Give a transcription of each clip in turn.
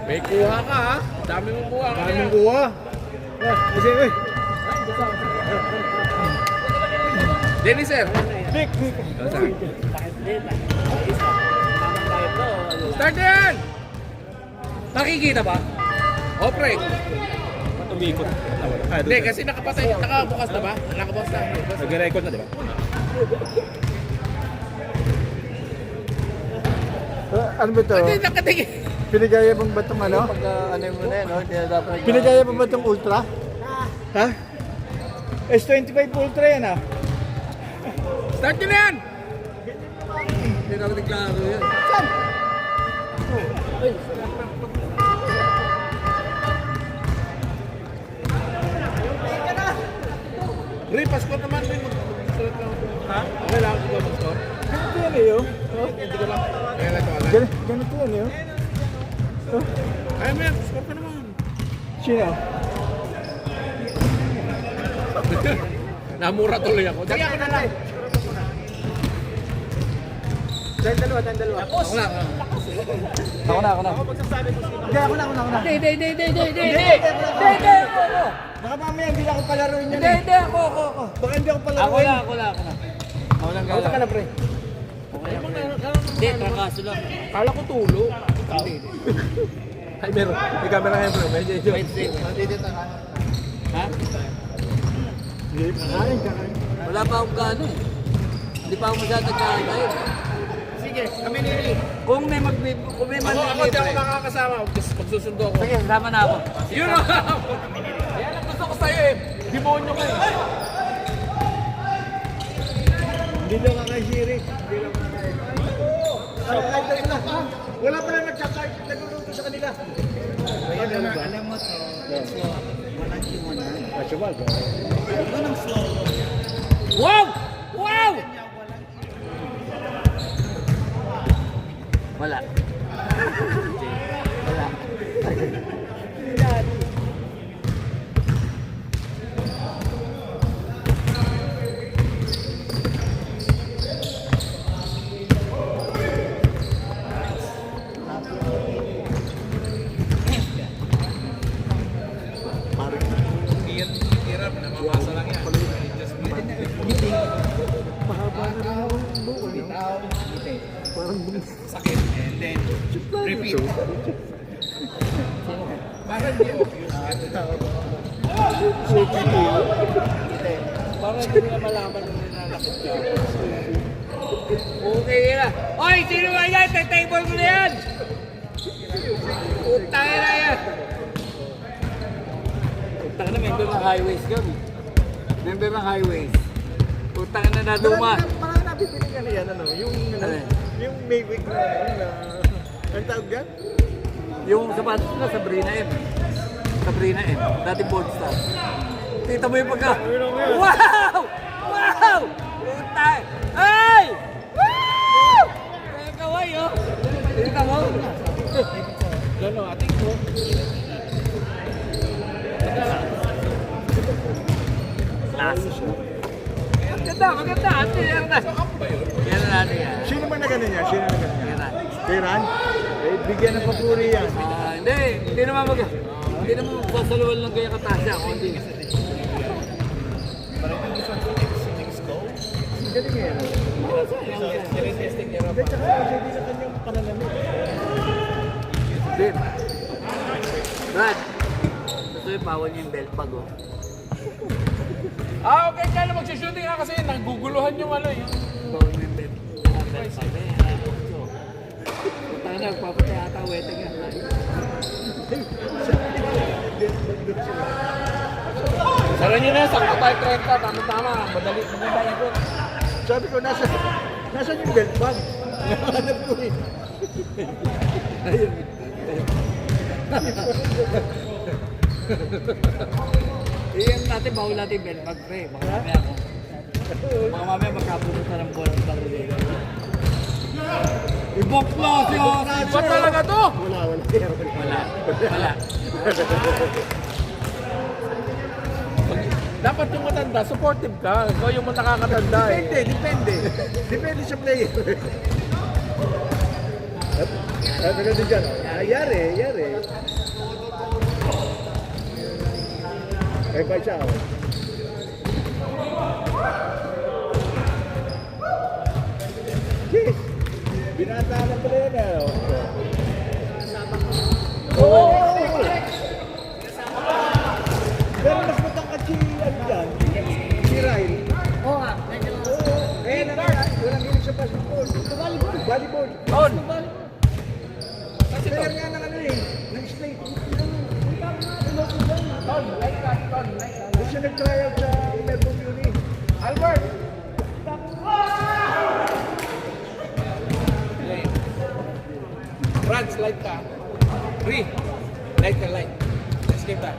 May kuha ka ha? Dami mong kuha. Dami mong kuha. Kasi, uy. Dennis sir. Vic. Start yan! Nakikita ba? O pre. Tumikot. Hindi kasi nakapatay. Nakabukas na ba? Nakabukas na. Nag-record na, di ba? Ano ba ito? Hindi nakatingin. Pinagaya mo ba itong ano? Pag ano mo na yun, no? Hindi na dapat Pinagaya mo ba itong Ultra? Ha? S25 Ultra yan ah. Start nyo na yan! Hindi na reklamo yan. Ray, Pasko naman rin. Ha? Okay lang ako mag-score. Ganito yan eh, oh. Hindi ko lang. Kaya lang ito agad. Ganito yan eh, oh. Kaya mo yan, score ka naman. Sino? Namura tuloy ako. Sige ako na lang. Tayong dalawa. Ako lang. Ako na. Hindi, ako na. Hindi, ako. Baka mamaya hindi ako palaruin yun Hindi, ako. Baka hindi ako Ako palaruin. na. Ako lang Kauta ka na, pre. Hindi, trakaso lang. Kala ko tulo. Ay, meron. May camera ngayon, bro. Medyo. Ha? Kakain. Wala pa akong gano eh. Hindi pa ako masyadong kain ngayon. Sige, kami nili. Kung may Ako di ako nakakasama. Pagsusundo ako. Sige, sama na ako. Yun o! Yan ang gusto ko sa'yo eh. Demonyo ka eh. Hindi lang kakaisiri. Wala pala nagluluto sa kanila. Alam mo to, walang timunan. Nasyabal. Wow! Wow! Wala. Hirap, namamasa lang yan. Mahaba na rin ako ng buko. Parang Sakit. And then, repeat. Parang di obvious. Para hindi nila malaman nung nilalakit ka. Okay na. Oy, sino ba yan? Table mo na yan! Utang na yan! Utang na, member ng highways kami. Member ng highways. Utang na naduma. Parang napipinig ka na yan, ano? Ano? Yung Mayweek na, ang tawag yan? Yung sapatos na, Sabrina M. Sabrina M. Dati bold star. Kita mo yung pagka... Wow! Wow! Utang! Ay! Woo! Kaya kaway, oh. Kita mo? Gano, ating ko. Maganda. Ate, yan na. Yan na natin yan. Sino man na gano'n yan? Yan na. Tiran? Eh, bigyan ng papuri yan. Hindi naman hindi naman sasaluwal lang kaya katasya. Kundi. Galing nga yan. Testing niya Hindi, tsaka hindi na kanyang pananamit. Babe. Brad. Gusto yung pawon niya yung belt bag, oh. Okay, kaya mag-shooting nga kasi naguguluhan yung ano yun. Pawon niya yung belt bag. Punta na, papatay ata weteng yan. Sara nyo na, sakto tayo 30. Tama-tama. Madali ikot. Sabi ko, nasan yung belt bag? Hanap ko eh. Iyan natin, bawal natin belt bag, pre. Baka mamaya magkapunta ng buwan ng baro dito. Ibok na si Ozzy! Ba't talaga to? Wala. Dapat yung matanda, supportive ka. Ikaw yung nakakatanda eh. Depende sa player. Sabi ka din dyan, oh. Yari. Kay pa siya, oh. Jeez! Binata na pala yan, oh. Oo! Pero mas matangkad si, ano dyan, si Ryle. Oo nga, medyo. Eh, walang gilig sa basketball. Volleyball. On! Player nga ng ano eh, ng state. Doon siya nag-try out sa Melbourne Uni. Albert! Run, slide ka. Free. Light ka, light. Escape ka.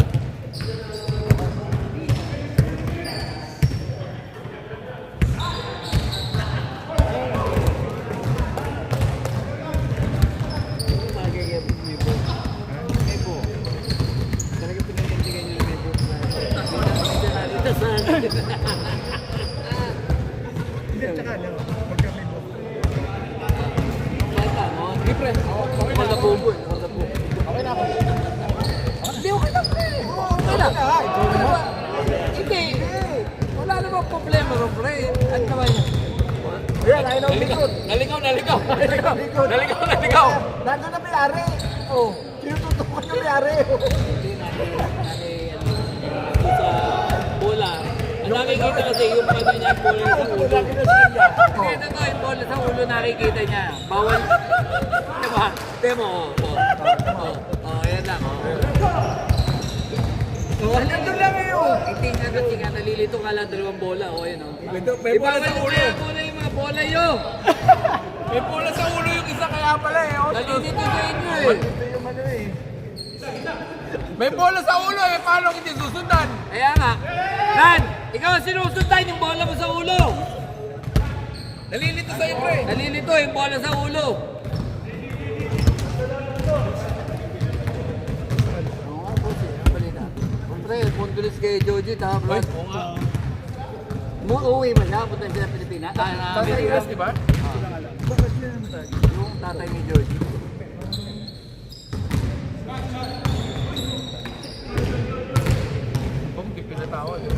Hindi, tsaka ano, pagka may book. Libre. Hold the boom. Okay na ako. Hindi, okay lang, pre. Okay lang. Hindi. Wala namang problema, pre. Ano naman yun? Ayan, ayun ang likod. Naligaw. Nandun na may-ari. Oh, tinututukan yung may-ari. Hindi natin sa bola. Ang nakikita kasi yung pano niya, bola sa ulo. Hindi, ito to, yung bola sa ulo nakikita niya. Bawal. Diba? Demo, yan lang, Nandun lang yun. Hindi nga kasi nga, nalilito ka lang dalawang bola, yun, May bola sa ulo. Kaya muna yung mga bola yun. May bola sa ulo yung isa kaya pala eh. Nalilito sa inyo eh. Ito yung ano eh. May bola sa ulo eh. Paano hindi susundan? Kaya nga, Ran, ikaw ang sinusundan yung bola mo sa ulo. Nalilito sa'yo, pre. Nalilito yung bola sa ulo. Oo nga, boss eh. Ang balita. Siyempre, pundulis kay Joji, tapos uuwi mo siya, punta siya sa Pilipinas. Sa Pilipinas, di ba? Yung tatay ni Joji. Kung di pinatawag eh.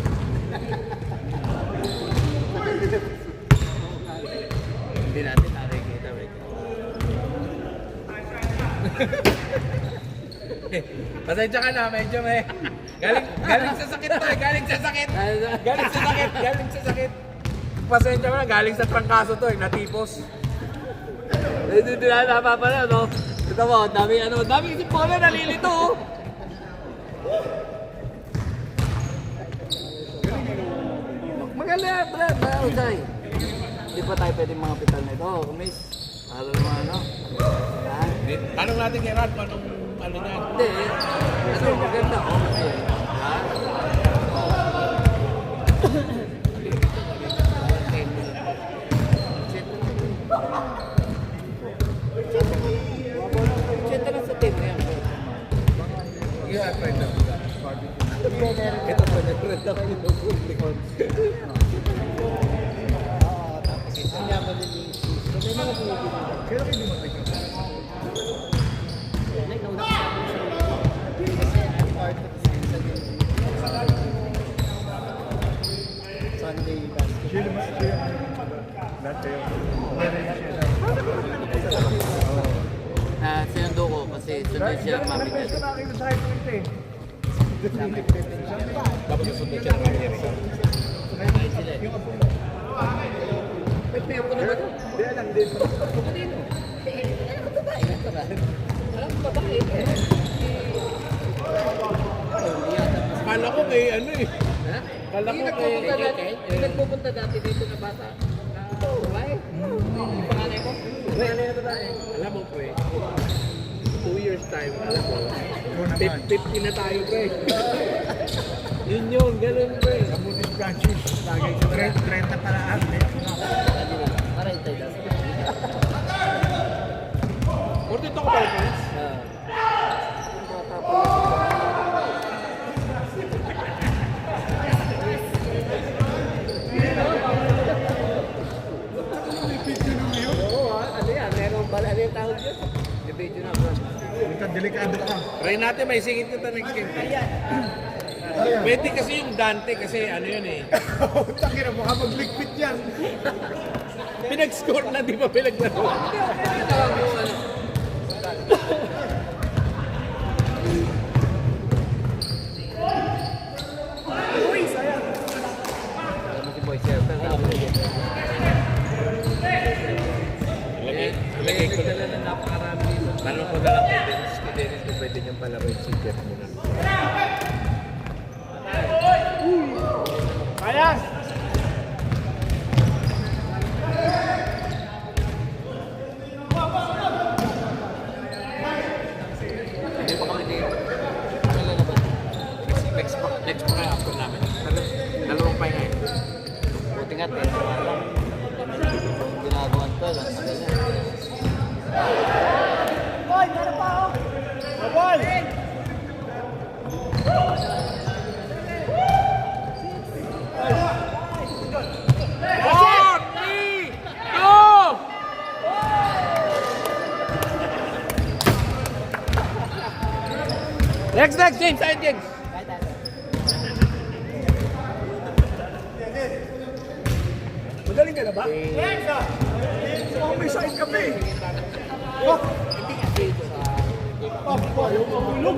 Hindi natin nakikita, wait. Pasensya ka na, medyo may... Galing sa sakit to eh. Galing sa sakit. Pasensya ka na, galing sa trangkaso to eh. Natipos. Hindi na napapala, no? Ito mo, dami kasi bola nalilito, oh. Magaling, Brad, mahusay. Hindi pa tayo pwedeng mga pital na ito, kumis. Para naman, ano? Ha? Tanong natin kay Rad kung anong ano niya. Hindi, ano, maganda, oh. Ha? Siyempre lang sa team na yan, bro. Yeah, friend lang. Ito pa na friend lang yung likod. Kaya kayo lumapit yun. Sunday basket. Siya lumapit siya. Lahat kayo. Sinundo ko kasi sunod siya mami Ito na kayo sa akin ito eh. Dapat susunod siya ng Amerika. Yung apo mo. May payo ko na ba ito? Hindi, alam din. Kanino? Ano ba babae? Alam ko babae. Kala ko may ano eh. Ha? Kala ko Hindi nagpupunta dati dito na bata. Na babae. Yung panganay mo? Yung panganay na babae. Alam mo pre, 2 years time, alam mo, Ikaw naman. 50 na tayo pre. Yun, ganun pre. Kamutin Francis. Lagay sa 30 para atlet. Para itay das. 42 ko pala friends. Oo, ano yan? Meron bala. Ano yung tawag yun? Naka-video na, bro. Delikado ka. Try natin, may singit ka ta next game. Pwede kasi yung Dante kasi ano yun eh. Tangin na, baka magligpit yan. Pinag-score na, di ba pinaglaro? Ano si Boy Shelter? Ilagay ko na na napakarami dito. Tanong ko na lang kay Dennis kung pwede niyang palaro yung si Jeff muna. Kaya! Hindi pa kami dito. Wala na ba? Next pa kaya after namin. Dalawang pahinga eh. Buti nga, tenso nga lang. Ginagawan to, lang sa ganyan. Boy, meron pa oh! Boy! Next, James, side James. Magaling ka na ba? Oh, may sakit kami. Oh, yung kamulog.